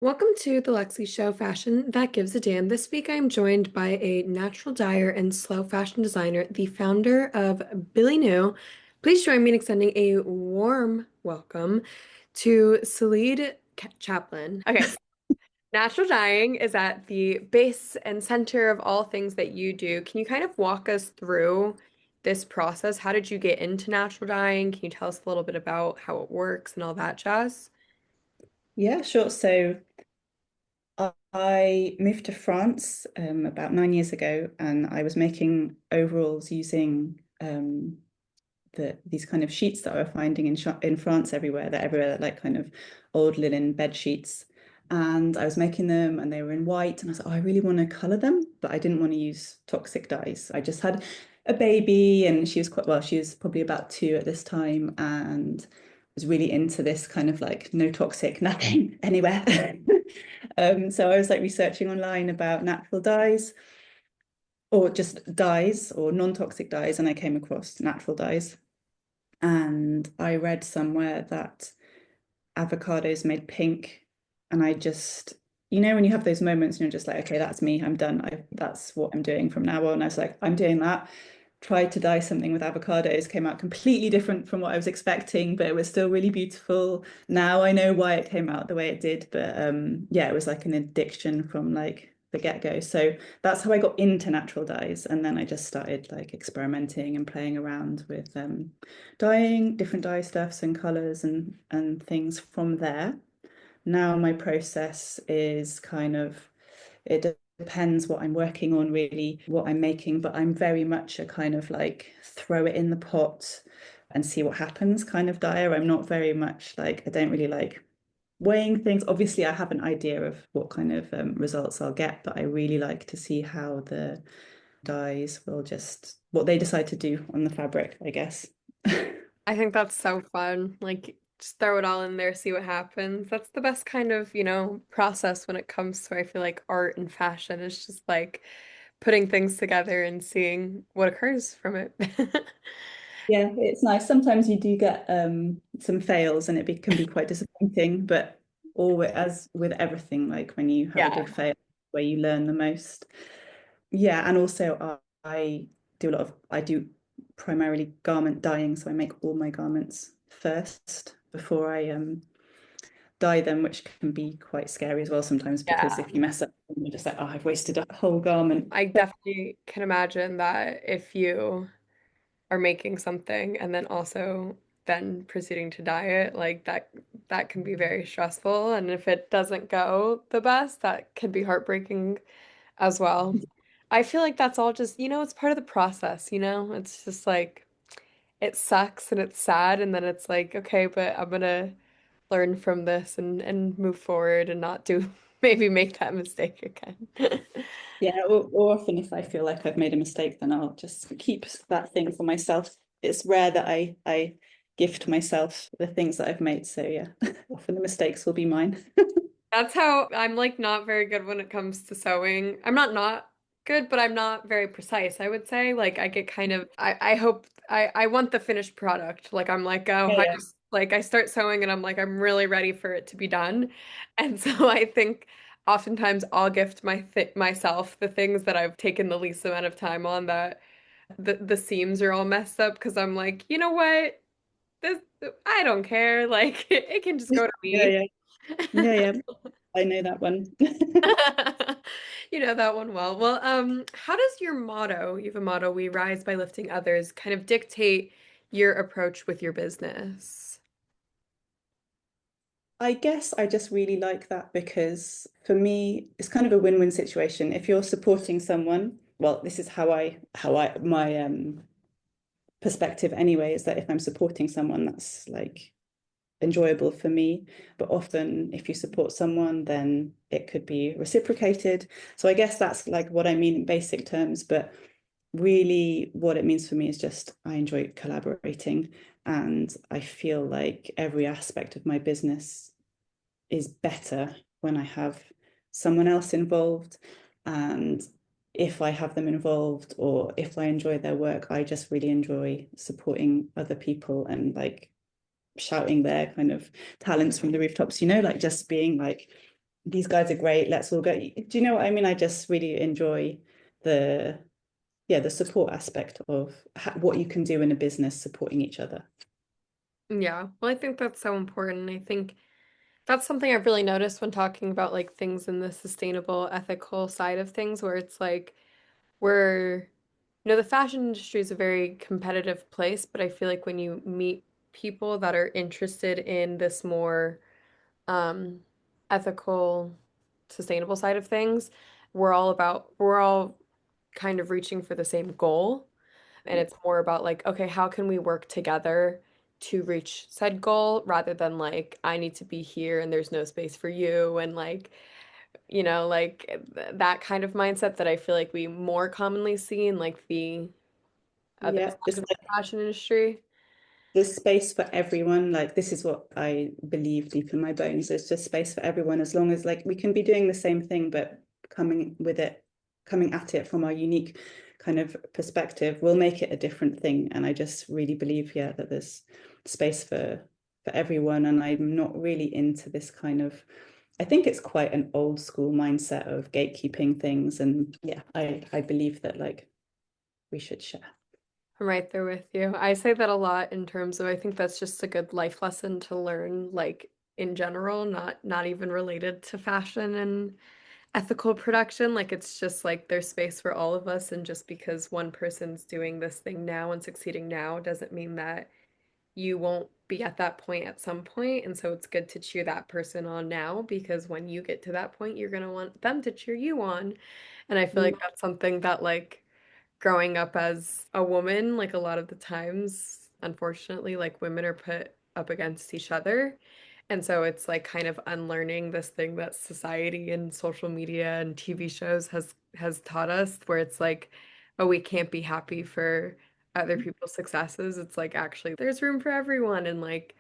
Welcome to the Lexy Show Fashion That Gives a Damn. This week I'm joined by a natural dyer and slow fashion designer, the founder of BillyNou. Please join me in extending a warm welcome to Ceilidh Chaplin. Okay, so natural dyeing is at the base and center of all things that you do. Can you kind of walk us through this process? How did you get into natural dyeing? Can you tell us a little bit about how it works and all that jazz? Yeah, sure. So I moved to France about 9 years ago, and I was making overalls using these kind of sheets that I was finding in France everywhere. They're everywhere, like kind of old linen bed sheets. And I was making them, and they were in white. And I was like, oh, I really want to color them, but I didn't want to use toxic dyes. I just had a baby, and she was quite well. She was probably about 2 at this time, and was really into this kind of like no toxic, nothing anywhere. So I was like researching online about natural dyes or just dyes or non-toxic dyes, and I came across natural dyes. And I read somewhere that avocados made pink, and I just, when you have those moments and you're just like, okay, that's me, I'm done. That's what I'm doing from now on. I was like, I'm doing that. Tried to dye something with avocados, came out completely different from what I was expecting, but it was still really beautiful. Now I know why it came out the way it did, but yeah, it was like an addiction from like the get-go. So that's how I got into natural dyes, and then I just started like experimenting and playing around with dyeing different dye stuffs and colors and things from there. Now my process is kind of it depends what I'm working on, really, what I'm making, but I'm very much a kind of like throw it in the pot and see what happens kind of dyer. I'm not very much like, I don't really like weighing things. Obviously, I have an idea of what kind of results I'll get, but I really like to see how the dyes will just, what they decide to do on the fabric, I guess. I think that's so fun. Like, just throw it all in there, see what happens. That's the best kind of, process when it comes to, I feel like, art and fashion. It's just like putting things together and seeing what occurs from it. Yeah, it's nice. Sometimes you do get some fails and can be quite disappointing, but always, as with everything, like when you have a Yeah. big fail where you learn the most. Yeah, and also I do a lot of I do primarily garment dyeing, so I make all my garments first before I dye them, which can be quite scary as well sometimes because Yeah. if you mess up, you're just like, oh, I've wasted a whole garment. I definitely can imagine that if you are making something and then also then proceeding to diet, like that can be very stressful. And if it doesn't go the best, that can be heartbreaking as well. I feel like that's all just, it's part of the process, It's just like it sucks and it's sad and then it's like, okay, but I'm gonna learn from this and move forward and not do maybe make that mistake again. Yeah, or often if I feel like I've made a mistake, then I'll just keep that thing for myself. It's rare that I gift myself the things that I've made. So yeah, often the mistakes will be mine. That's how I'm like not very good when it comes to sewing. I'm not good, but I'm not very precise, I would say. Like I get kind of I hope I want the finished product. Like I'm like, oh, Yeah, I yeah. just like I start sewing and I'm like I'm really ready for it to be done. And so I think oftentimes I'll gift myself the things that I've taken the least amount of time on that the seams are all messed up because I'm like, you know what? This I don't care. Like it can just go to Yeah, me. yeah. Yeah, yeah. I know that one. You know that one well. Well, how does your motto, you have a motto, we rise by lifting others, kind of dictate your approach with your business? I guess I just really like that because for me, it's kind of a win-win situation. If you're supporting someone, well, this is how I my perspective anyway, is that if I'm supporting someone, that's like enjoyable for me. But often, if you support someone, then it could be reciprocated. So I guess that's like what I mean in basic terms. But really, what it means for me is just I enjoy collaborating, and I feel like every aspect of my business is better when I have someone else involved. And if I have them involved or if I enjoy their work, I just really enjoy supporting other people and like shouting their kind of talents from the rooftops, like just being like these guys are great, let's all go. Do you know what I mean? I just really enjoy the the support aspect of what you can do in a business supporting each other. Yeah. Well, I think that's so important. I think that's something I've really noticed when talking about like things in the sustainable, ethical side of things, where it's like we're, the fashion industry is a very competitive place, but I feel like when you meet people that are interested in this more um, ethical, sustainable side of things, we're all kind of reaching for the same goal. And Yeah. it's more about like, okay, how can we work together to reach said goal rather than like, I need to be here and there's no space for you. And like, like that kind of mindset that I feel like we more commonly see in like the other Yeah, side just of the fashion industry. there's space for everyone. Like this is what I believe deep in my bones. There's just space for everyone as long as like we can be doing the same thing, but coming at it from our unique kind of perspective will make it a different thing. And I just really believe, yeah, that there's space for everyone. And I'm not really into this kind of I think it's quite an old school mindset of gatekeeping things. And yeah, I believe that like we should share. I'm right there with you. I say that a lot in terms of I think that's just a good life lesson to learn, like in general, not even related to fashion and ethical production. Like it's just like there's space for all of us, and just because one person's doing this thing now and succeeding now doesn't mean that you won't be at that point at some point. And so it's good to cheer that person on now because when you get to that point, you're gonna want them to cheer you on. And I feel Mm. like that's something that like growing up as a woman, like a lot of the times, unfortunately, like women are put up against each other. And so it's like kind of unlearning this thing that society and social media and TV shows has taught us where it's like, oh, we can't be happy for other people's successes. It's like actually there's room for everyone and like,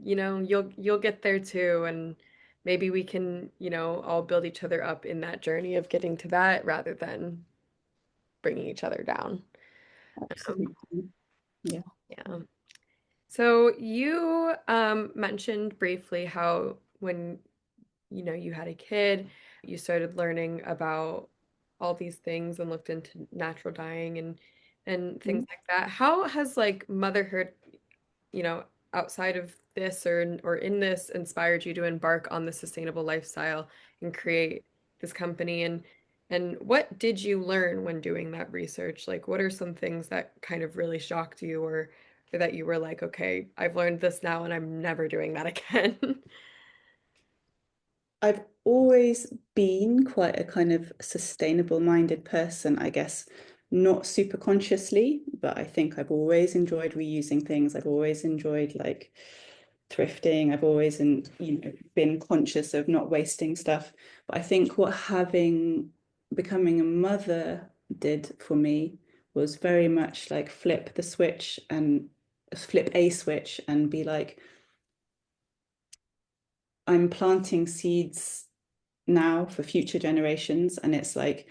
you'll get there too and maybe we can, all build each other up in that journey of getting to that rather than bringing each other down. Absolutely. Yeah. Yeah. So you mentioned briefly how when you had a kid, you started learning about all these things and looked into natural dyeing and things Mm. like that. How has like motherhood, you know, outside of this or in this inspired you to embark on the sustainable lifestyle and create this company and what did you learn when doing that research? Like what are some things that kind of really shocked you or that you were like, okay, I've learned this now and I'm never doing that again? I've always been quite a kind of sustainable minded person, I guess, not super consciously, but I think I've always enjoyed reusing things. I've always enjoyed like thrifting. I've always been conscious of not wasting stuff. But I think what having becoming a mother did for me was very much like flip a switch and be like, I'm planting seeds now for future generations. And it's like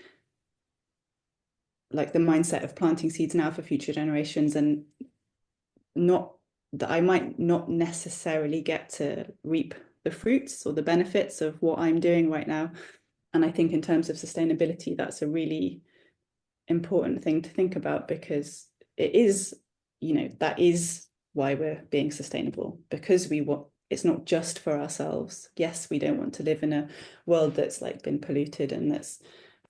the mindset of planting seeds now for future generations and not that I might not necessarily get to reap the fruits or the benefits of what I'm doing right now. And I think in terms of sustainability, that's a really important thing to think about because it is, that is why we're being sustainable because we want it's not just for ourselves. Yes, we don't want to live in a world that's like been polluted and that's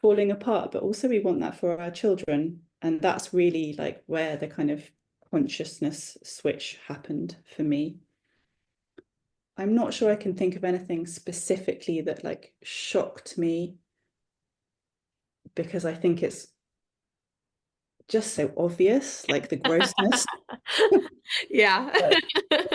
falling apart, but also we want that for our children. And that's really like where the kind of consciousness switch happened for me. I'm not sure I can think of anything specifically that like shocked me because I think it's just so obvious, like the grossness, Yeah.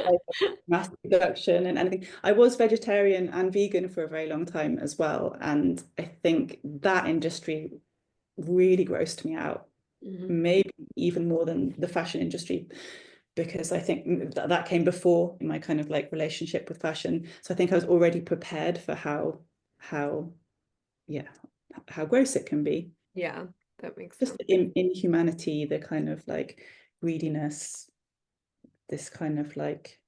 like mass production and anything. I was vegetarian and vegan for a very long time as well, and I think that industry really grossed me out, Mhm. maybe even more than the fashion industry, because I think that came before my kind of like relationship with fashion. So I think I was already prepared for how yeah how gross it can be. Yeah, that makes Just sense. in humanity, the kind of like greediness, this kind of like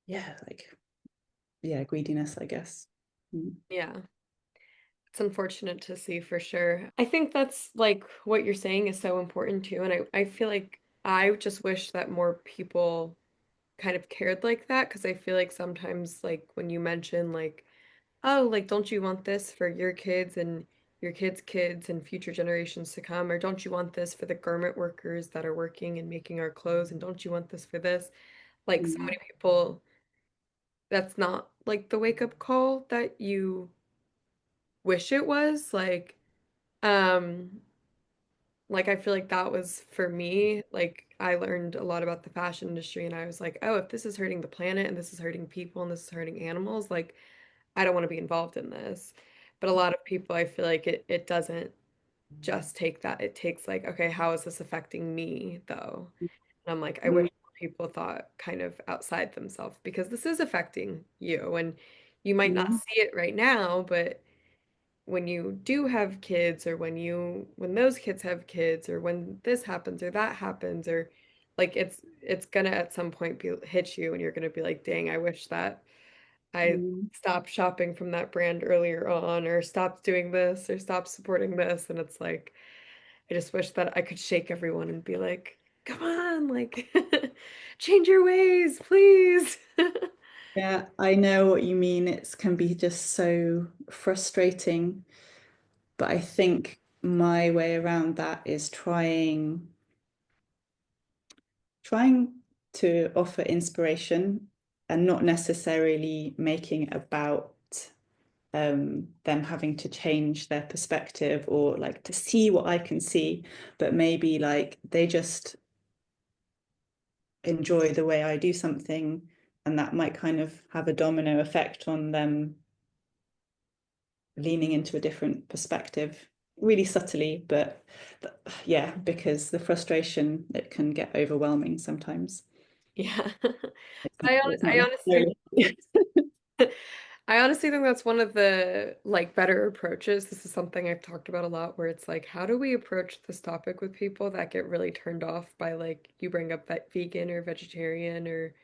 yeah like yeah, greediness, I guess. Mm. Yeah. It's unfortunate to see for sure. I think that's like what you're saying is so important too. And I feel like I just wish that more people kind of cared like that because I feel like sometimes like when you mention like, oh, like don't you want this for your kids and your kids' kids and future generations to come? Or don't you want this for the garment workers that are working and making our clothes? And don't you want this for this? Like so Mm. many people, that's not like the wake up call that you wish it was. Um, like I feel like that was for me, like I learned a lot about the fashion industry and I was like, oh, if this is hurting the planet and this is hurting people and this is hurting animals, like I don't want to be involved in this. But a lot of people, I feel like it doesn't just take that. It takes like, okay, how is this affecting me though? And I'm like, I wish Mm. more people thought kind of outside themselves because this is affecting you and you might not Mm. see it right now, but when you do have kids or when those kids have kids or when this happens or that happens or like it's gonna at some point be hit you and you're gonna be like, dang, I wish that I Mm. stopped shopping from that brand earlier on or stopped doing this or stopped supporting this. And it's like, I just wish that I could shake everyone and be like, come on, like change your ways, please. Yeah, I know what you mean. It can be just so frustrating, but I think my way around that is trying to offer inspiration and not necessarily making it about them having to change their perspective or like to see what I can see, but maybe like they just enjoy the way I do something, and that might kind of have a domino effect on them leaning into a different perspective, really subtly, but yeah, because the frustration, it can get overwhelming sometimes. Yeah. It's But it's not I honestly necessarily. I honestly think that's one of the like better approaches. This is something I've talked about a lot where it's like, how do we approach this topic with people that get really turned off by like you bring up that vegan or vegetarian or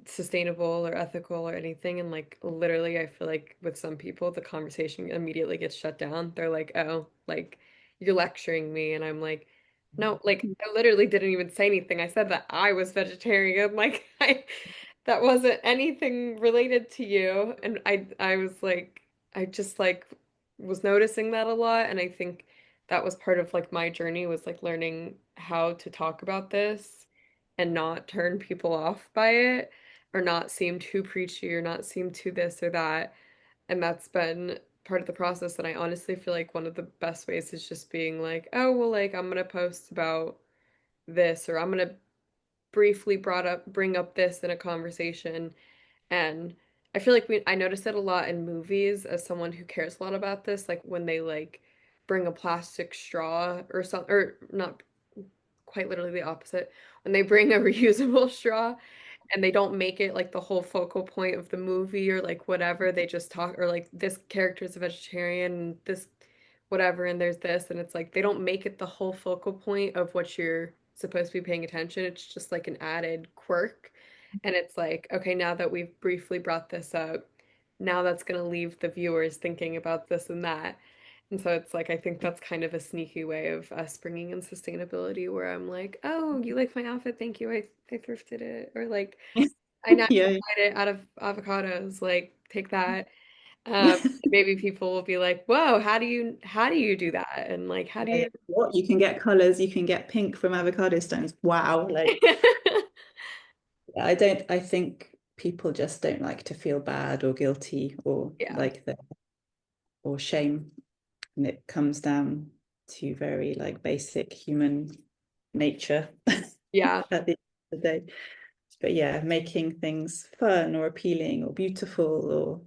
sustainable or ethical or anything and like literally I feel like with some people the conversation immediately gets shut down. They're like, "Oh, like you're lecturing me." And I'm like, "No, like I literally didn't even say anything. I said that I was vegetarian. Like I that wasn't anything related to you." And I was like I just like was noticing that a lot and I think that was part of like my journey was like learning how to talk about this and not turn people off by it or not seem too preachy or not seem too this or that. And that's been part of the process. And I honestly feel like one of the best ways is just being like, oh, well, like I'm gonna post about this or I'm gonna briefly bring up this in a conversation. And I feel like I notice it a lot in movies as someone who cares a lot about this, like when they like bring a plastic straw or something, or not quite literally the opposite, when they bring a reusable straw and they don't make it like the whole focal point of the movie or like whatever. They just talk or like this character is a vegetarian, and this whatever, and there's this, and it's like they don't make it the whole focal point of what you're supposed to be paying attention. It's just like an added quirk. And it's like, okay, now that we've briefly brought this up, now that's going to leave the viewers thinking about this and that. And so it's like, I think that's kind of a sneaky way of us bringing in sustainability where I'm like, oh, you like my outfit? Thank you. I thrifted it. Or like, I naturally Yeah. dyed it out of avocados. Like, take that. Maybe people will be like, whoa, how do you do that? And like, how do Yeah, you? what you can get colors, you can get pink from avocado stones. Wow. Like I think people just don't like to feel bad or guilty or Yeah. like that or shame. And it comes down to very like basic human nature at Yeah. the end of the day. But yeah, making things fun or appealing or beautiful or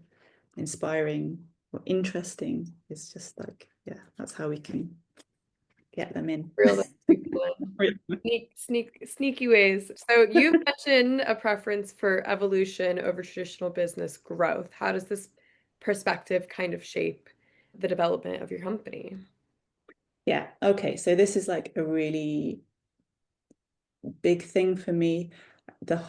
inspiring or interesting is just like, yeah, that's how we can get them in. Reel those people in. Sneaky ways. So you mentioned a preference for evolution over traditional business growth. How does this perspective kind of shape the development of your company? Yeah, okay. So this is like a really big thing for me. The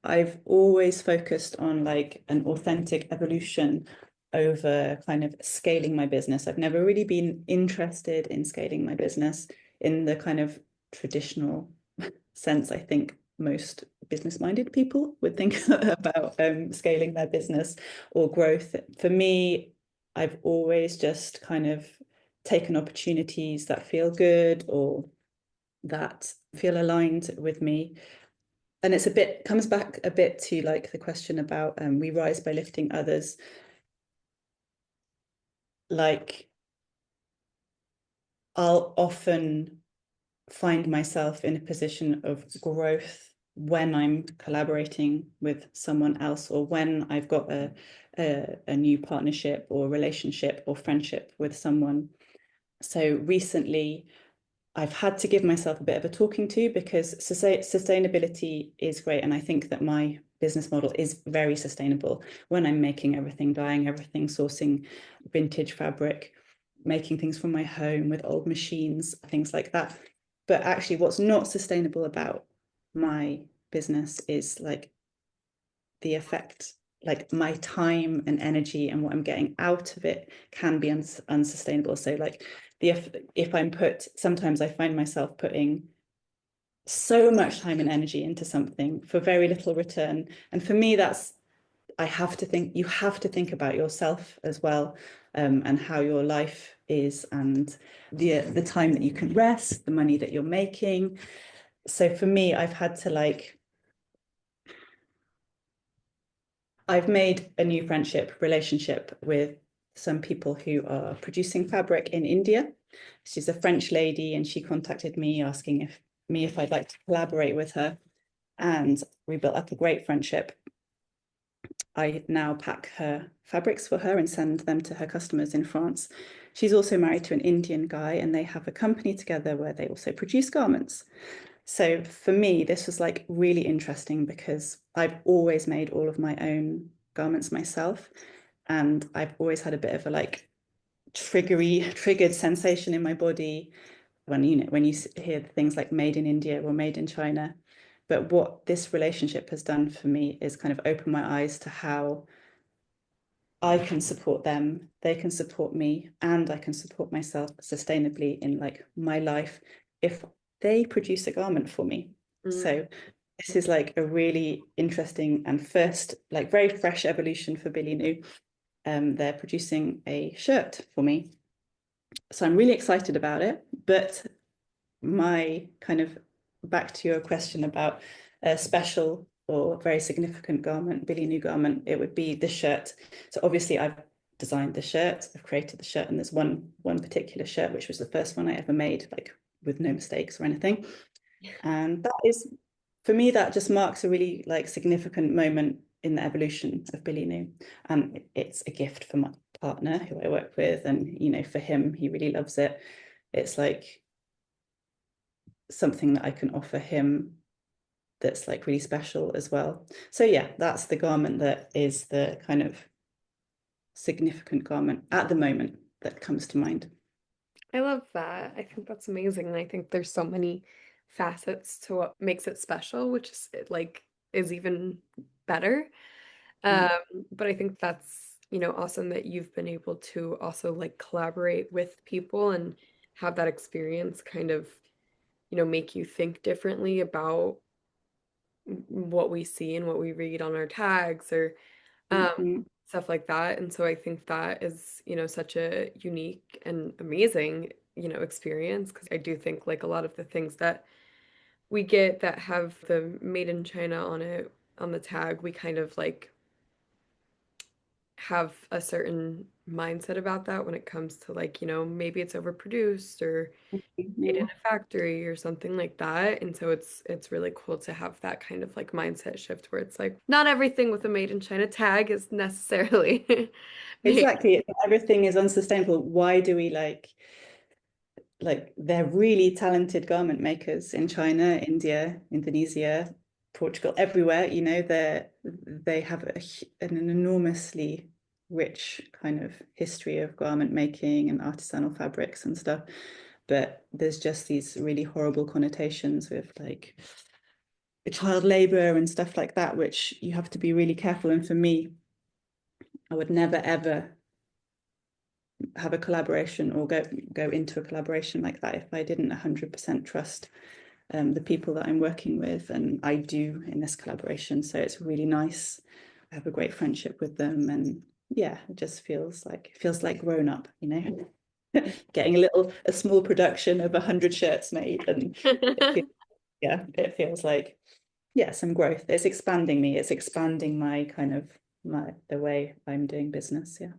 I've always focused on like an authentic evolution over kind of scaling my business. I've never really been interested in scaling my business in the kind of traditional sense. I think most business-minded people would think about scaling their business or growth. For me, I've always just kind of taken opportunities that feel good or that feel aligned with me. And it's a bit, comes back a bit to like the question about we rise by lifting others. Like I'll often find myself in a position of growth when I'm collaborating with someone else, or when I've got a new partnership or relationship or friendship with someone. So recently I've had to give myself a bit of a talking to, because sustainability is great. And I think that my business model is very sustainable when I'm making everything, dyeing everything, sourcing vintage fabric, making things from my home with old machines, things like that. But actually, what's not sustainable about my business is like the effect, like my time and energy and what I'm getting out of it can be unsustainable. So like if I'm sometimes I find myself putting so much time and energy into something for very little return. And for me, you have to think about yourself as well, and how your life is, and the time that you can rest, the money that you're making. So for me, I've made a new friendship relationship with some people who are producing fabric in India. She's a French lady, and she contacted me asking if I'd like to collaborate with her, and we built up a great friendship. I now pack her fabrics for her and send them to her customers in France. She's also married to an Indian guy, and they have a company together where they also produce garments. So for me, this was like really interesting, because I've always made all of my own garments myself. And I've always had a bit of a like triggered sensation in my body when you hear things like made in India or made in China. But what this relationship has done for me is kind of open my eyes to how I can support them, they can support me, and I can support myself sustainably in like my life if they produce a garment for me. Mm. So this is like a really interesting and first, like very fresh evolution for BillyNou. They're producing a shirt for me. So I'm really excited about it. But my kind of back to your question about a special or very significant garment, BillyNou garment, it would be the shirt. So obviously I've designed the shirt, I've created the shirt, and there's one particular shirt, which was the first one I ever made, like with no mistakes or anything. And that is, for me, that just marks a really like significant moment in the evolution of BillyNou. And it's a gift for my partner who I work with. And, for him, he really loves it. It's like something that I can offer him that's like really special as well. So yeah, that's the garment that is the kind of significant garment at the moment that comes to mind. I love that. I think that's amazing. And I think there's so many facets to what makes it special, which is like is even better. Um, Mm. but I think that's, awesome that you've been able to also like collaborate with people and have that experience kind of, make you think differently about what we see and what we read on our tags or um, Mm-hmm. stuff like that. And so I think that is, such a unique and amazing, experience because I do think like a lot of the things that we get that have the made in China on it on the tag, we kind of like have a certain mindset about that when it comes to like, maybe it's overproduced or made in Yeah. a factory or something like that. And so it's really cool to have that kind of like mindset shift where it's like not everything with a made in China tag is necessarily made. Exactly. Everything is unsustainable. Why do we like they're really talented garment makers in China, India, Indonesia, Portugal, everywhere, they have an enormously rich kind of history of garment making and artisanal fabrics and stuff. But there's just these really horrible connotations with like child labor and stuff like that, which you have to be really careful. And for me, I would never ever have a collaboration or go into a collaboration like that if I didn't 100% trust the people that I'm working with, and I do in this collaboration. So it's really nice. I have a great friendship with them, and yeah, it just feels like grown up, you know, getting a small production of 100 shirts made, and it feels, yeah, it feels like yeah, some growth. It's expanding me. It's expanding my kind of my the way I'm doing business. Yeah.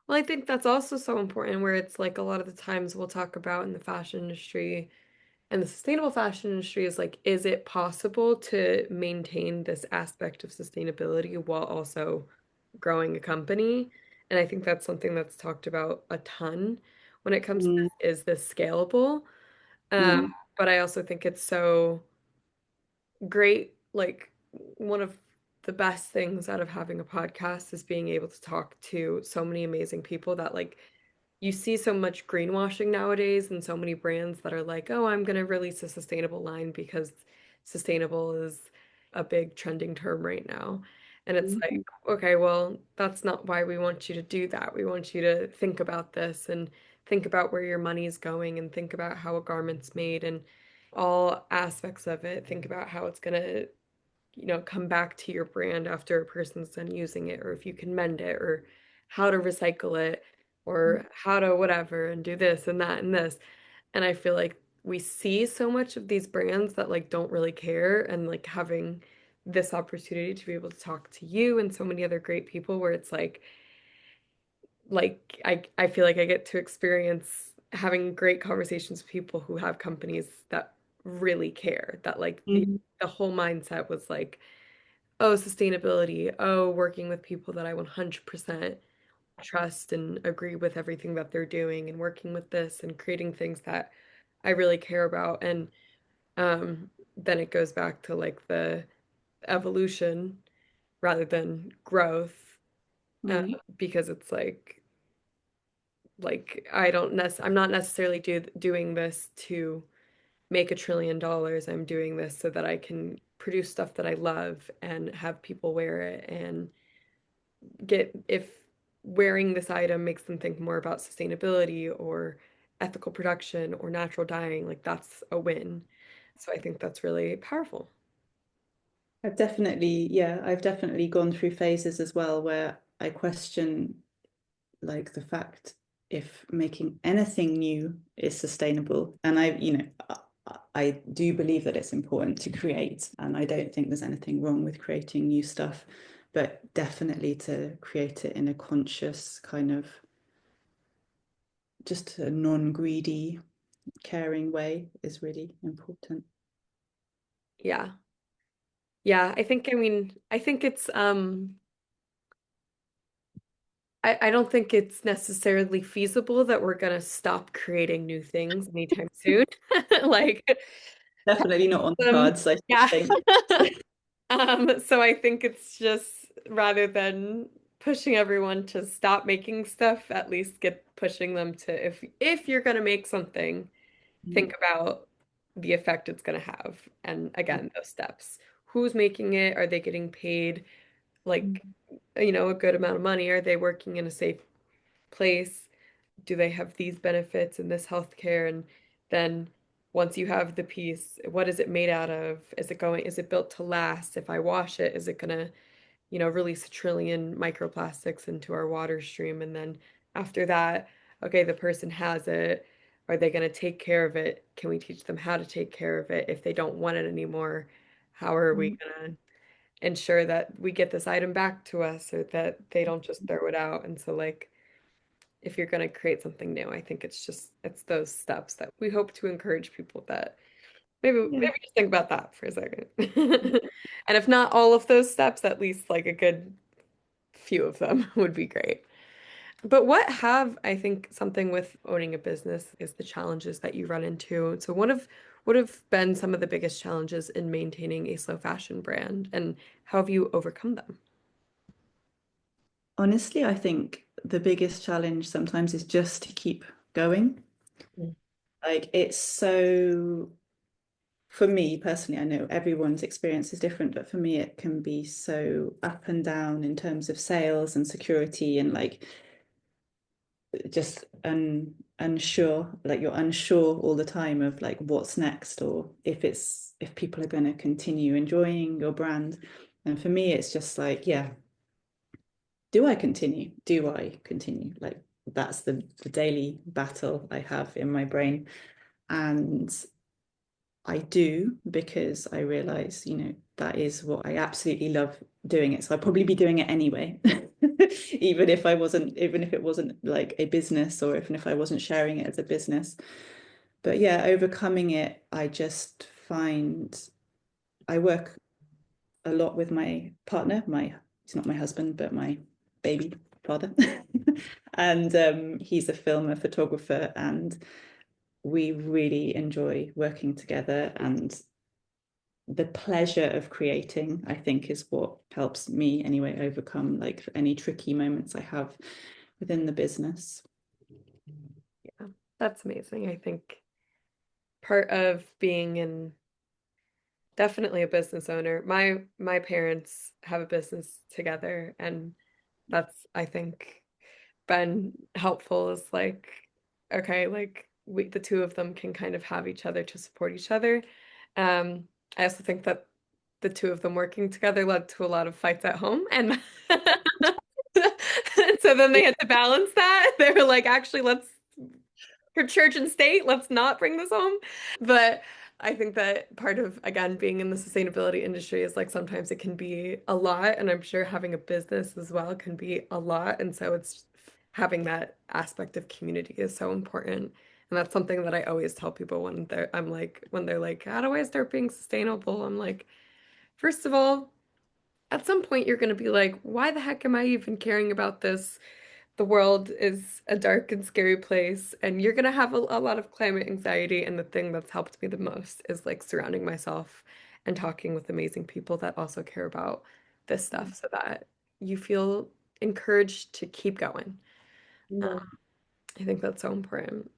Well, I think that's also so important where it's like a lot of the times we'll talk about in the fashion industry and the sustainable fashion industry is like, is it possible to maintain this aspect of sustainability while also growing a company? And I think that's something that's talked about a ton when it comes to Mm, this, is this scalable? mm, But I also think it's so great. Like, one of the best things out of having a podcast is being able to talk to so many amazing people that like you see so much greenwashing nowadays and so many brands that are like, oh, I'm going to release a sustainable line because sustainable is a big trending term right now. And it's like, mm, okay, well, that's not why we want you to do that. We want you to think about this and think about where your money is going and think about how a garment's made and all aspects of it. Think about how it's going to, come back to your brand after a person's done using it, or if you can mend it, or how to recycle it, or how to whatever, and do this and that and this. And I feel like we see so much of these brands that like don't really care, and like having this opportunity to be able to talk to you and so many other great people where it's like I feel like I get to experience having great conversations with people who have companies that really care, that like mm, the whole mindset was like, oh, sustainability, oh, working with people that I 100% trust and agree with everything that they're doing, and working with this and creating things that I really care about. And then it goes back to like the evolution rather than growth, uh, mm. because it's like I'm not necessarily doing this to make $1 trillion. I'm doing this so that I can produce stuff that I love and have people wear it and get, if wearing this item makes them think more about sustainability or ethical production or natural dyeing, like that's a win. So I think that's really powerful. I've definitely gone through phases as well where I question like the fact if making anything new is sustainable. And I do believe that it's important to create, and I don't think there's anything wrong with creating new stuff, but definitely to create it in a conscious kind of just a non-greedy, caring way is really important. Yeah. Yeah, I mean, I think it's I don't think it's necessarily feasible that we're gonna stop creating new things anytime soon. Like, Definitely not on the um, cards, I yeah. think. So I think it's just rather than pushing everyone to stop making stuff, at least get pushing them to, if you're gonna make something, think about the effect it's gonna have. And again, those steps. Who's making it? Are they getting paid like, a good amount of money? Are they working in a safe place? Do they have these benefits and this healthcare? And then once you have the piece, what is it made out of? Is it built to last? If I wash it, is it gonna, release 1 trillion microplastics into our water stream? And then after that, okay, the person has it. Are they gonna take care of it? Can we teach them how to take care of it? If they don't want it anymore, how are we gonna ensure that we get this item back to us, or that they don't just throw it out? And so like, if you're going to create something new, I think it's those steps that we hope to encourage people, that maybe Yeah. just think about that for a second. And if not all of those steps, at least like a good few of them would be great. But I think something with owning a business is the challenges that you run into. So what have been some of the biggest challenges in maintaining a slow fashion brand, and how have you overcome them? Honestly, I think the biggest challenge sometimes is just to keep going. Mm. Like it's so for me personally, I know everyone's experience is different, but for me, it can be so up and down in terms of sales and security and like just unsure, like you're unsure all the time of like what's next or if people are going to continue enjoying your brand. And for me, it's just like, yeah, do I continue? Do I continue? Like that's the daily battle I have in my brain. And I do because I realize, that is what I absolutely love doing it. So I'd probably be doing it anyway, even if it wasn't like a business or even if I wasn't sharing it as a business. But yeah, overcoming it, I just find I work a lot with my partner, he's not my husband, but my baby father. And he's a filmer, photographer, and we really enjoy working together. And the pleasure of creating, I think, is what helps me anyway overcome like any tricky moments I have within the business. Yeah, that's amazing. I think part of being in definitely a business owner. My parents have a business together, and that's I think been helpful is like okay, like the two of them can kind of have each other to support each other. Um, I also think that the two of them working together led to a lot of fights at home, and so then they had to balance that. They were like, actually, let's for church and state, let's not bring this home. But I think that part of, again, being in the sustainability industry is like sometimes it can be a lot. And I'm sure having a business as well can be a lot. And so it's having that aspect of community is so important. And that's something that I always tell people when they're like, how do I start being sustainable? I'm like, first of all, at some point you're going to be like, why the heck am I even caring about this? The world is a dark and scary place, and you're gonna have a lot of climate anxiety. And the thing that's helped me the most is like surrounding myself and talking with amazing people that also care about this stuff so that you feel encouraged to keep going. Yeah. I think that's so important.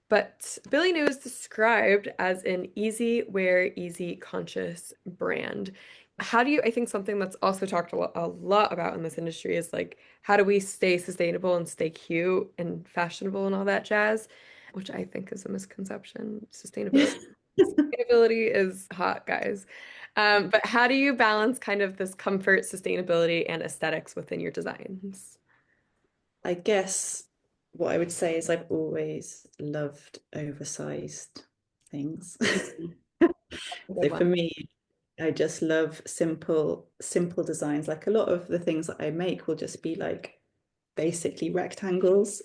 But BillyNou is described as an easy wear, easy conscious brand. How do you, I think something that's also talked a lot about in this industry is like, how do we stay sustainable and stay cute and fashionable and all that jazz, which I think is a misconception. Sustainability is hot, guys. But how do you balance kind of this comfort, sustainability, and aesthetics within your designs? I guess what I would say is I've always loved oversized things. Mhm. Good So for one. me, I just love simple designs. Like a lot of the things that I make will just be like basically rectangles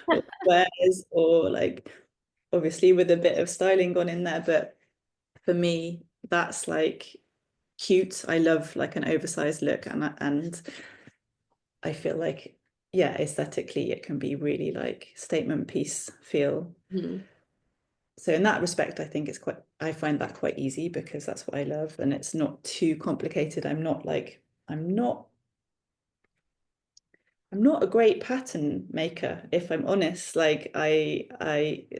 or squares or like obviously with a bit of styling gone in there. But for me, that's like cute. I love like an oversized look and I feel like yeah, aesthetically it can be really like statement piece feel. Mhm. So in that respect, I find that quite easy because that's what I love and it's not too complicated. I'm not I'm not a great pattern maker, if I'm honest. Like I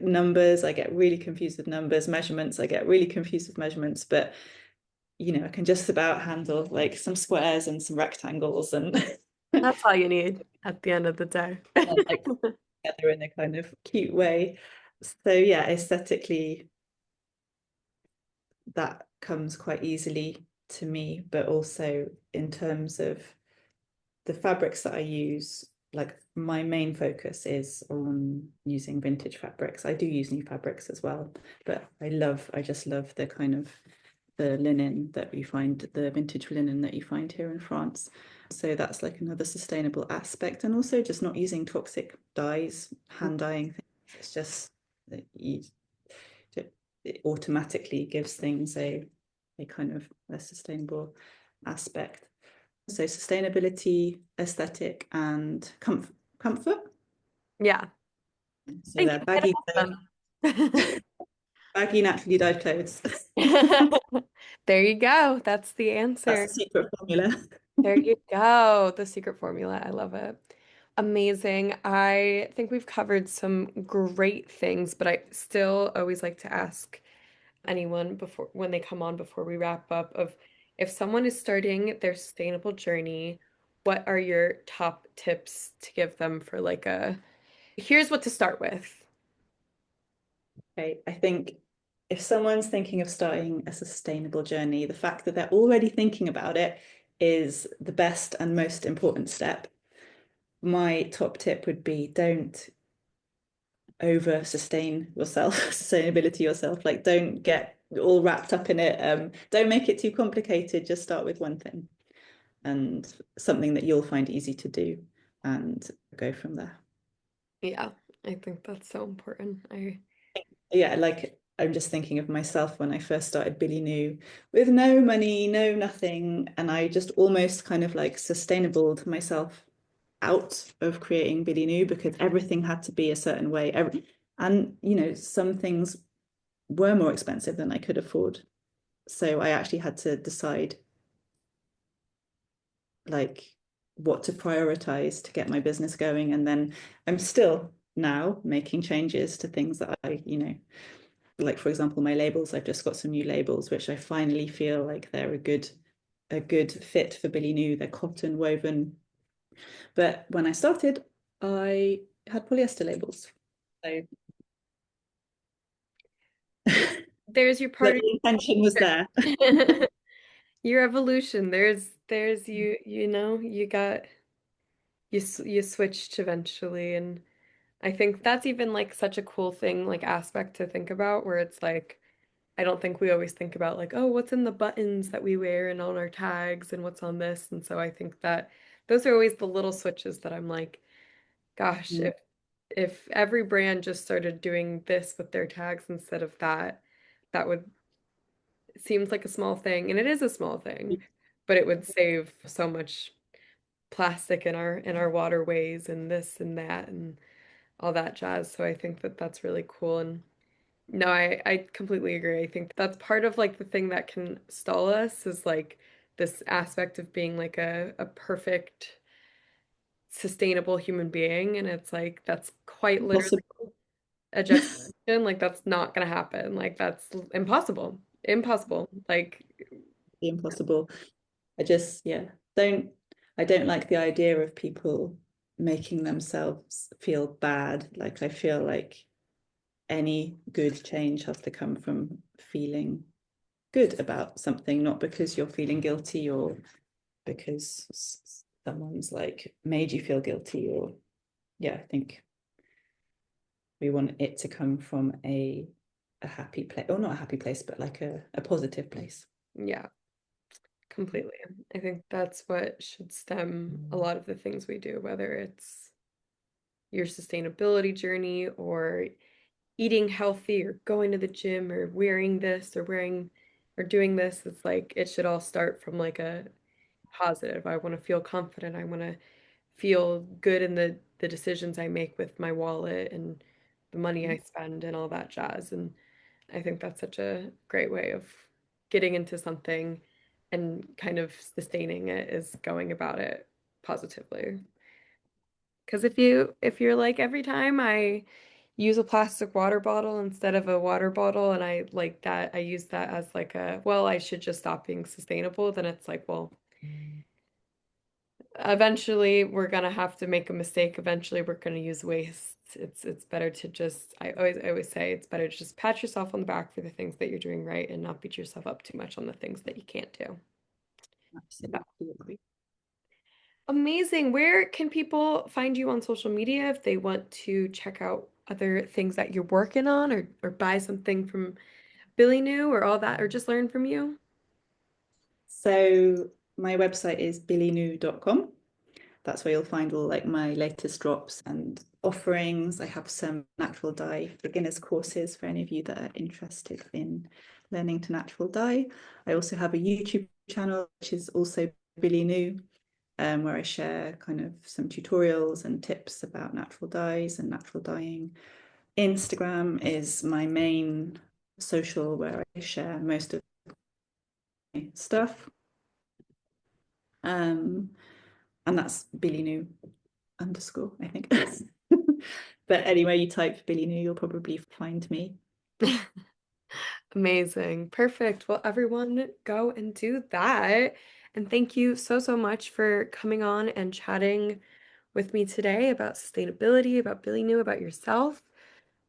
numbers, I get really confused with numbers, measurements, I get really confused with measurements, but I can just about handle like some squares and some rectangles and That's all you need at the end of the day. like together in a kind of cute way. So yeah, aesthetically that comes quite easily to me, but also in terms of the fabrics that I use, like my main focus is on using vintage fabrics. I do use new fabrics as well, but I just love the kind of the linen that you find, the vintage linen that you find here in France. So that's like another sustainable aspect, and also just not using toxic dyes, hand dyeing things. It's just that it automatically gives things a kind of a sustainable aspect. So sustainability, aesthetic, and comfort. Yeah. So Thank they're you. Hit all of them. baggy naturally dyed clothes. There you go. That's the That's answer. the secret formula. There you go. The secret formula. I love it. Amazing. I think we've covered some great things, but I still always like to ask anyone before when they come on before we wrap up of if someone is starting their sustainable journey, what are your top tips to give them for like a here's what to start with? Okay, I think if someone's thinking of starting a sustainable journey, the fact that they're already thinking about it is the best and most important step. My top tip would be don't over sustain yourself, sustainability yourself. Like don't get all wrapped up in it. Don't make it too complicated. Just start with one thing and something that you'll find easy to do and go from there. Yeah, I think that's so important. I Yeah, like I'm just thinking of myself when I first started BillyNou with no money, no nothing, and I just almost kind of like sustainable to myself out of creating BillyNou because everything had to be a certain way. And some things were more expensive than I could afford. So I actually had to decide like what to prioritize to get my business going. And then I'm still now making changes to things that like for example, my labels, I've just got some new labels, which I finally feel like they're a good fit for BillyNou. They're cotton woven. But when I started, I had polyester labels. So there's your part but of the intention was there. your evolution. There's you know, you got you switched eventually and I think that's even like such a cool thing, like aspect to think about where it's like I don't think we always think about like, oh, what's in the buttons that we wear and on our tags and what's on this. And so I think that those are always the little switches that I'm like, gosh, Mm. if every brand just started doing this with their tags instead of that, that would it seems like a small thing, and it is a small thing, but it would save so much plastic in our waterways and this and that and all that jazz. So I think that that's really cool and no, I completely agree. I think that's part of like the thing that can stall us is like this aspect of being like a perfect, sustainable human being. And it's like that's quite literally Possibly a juxtaposition. Like that's not gonna happen. Like that's impossible. Impossible. Like impossible. I just, yeah, don't, I don't like the idea of people making themselves feel bad. Like I feel like any good change has to come from feeling good about something, not because you're feeling guilty or because someone's like made you feel guilty or yeah, I think we want it to come from a happy place or not a happy place, but like a positive place. yeah, completely. I think that's what should stem a lot of the things we do, whether it's your sustainability journey or eating healthy or going to the gym or wearing this or wearing or doing this. It's like it should all start from like a positive. I want to feel confident. I want to feel good in the decisions I make with my wallet and the money I spend and all that jazz. And I think that's such a great way of getting into something and kind of sustaining it is going about it positively. Because if you're like every time I use a plastic water bottle instead of a water bottle and I like that I use that as like a well, I should just stop being sustainable, then it's like, well, eventually we're gonna have to make a mistake. Eventually we're gonna use waste. It's better to just I always say it's better to just pat yourself on the back for the things that you're doing right and not beat yourself up too much on the things that you can't do. Absolutely agree. Amazing. Where can people find you on social media if they want to check out other things that you're working on or buy something from BillyNou or all that or just learn from you? So my website is billynou.com. That's where you'll find all like my latest drops and offerings. I have some natural dye beginners courses for any of you that are interested in learning to natural dye. I also have a YouTube channel, which is also BillyNou, where I share kind of some tutorials and tips about natural dyes and natural dyeing. Instagram is my main social where I share most of my stuff. Um, and that's BillyNou underscore, I think. But anyway, you type BillyNou, you'll probably find me. Amazing. Perfect. Well, everyone go and do that. And thank you so, so much for coming on and chatting with me today about sustainability, about BillyNou, about yourself.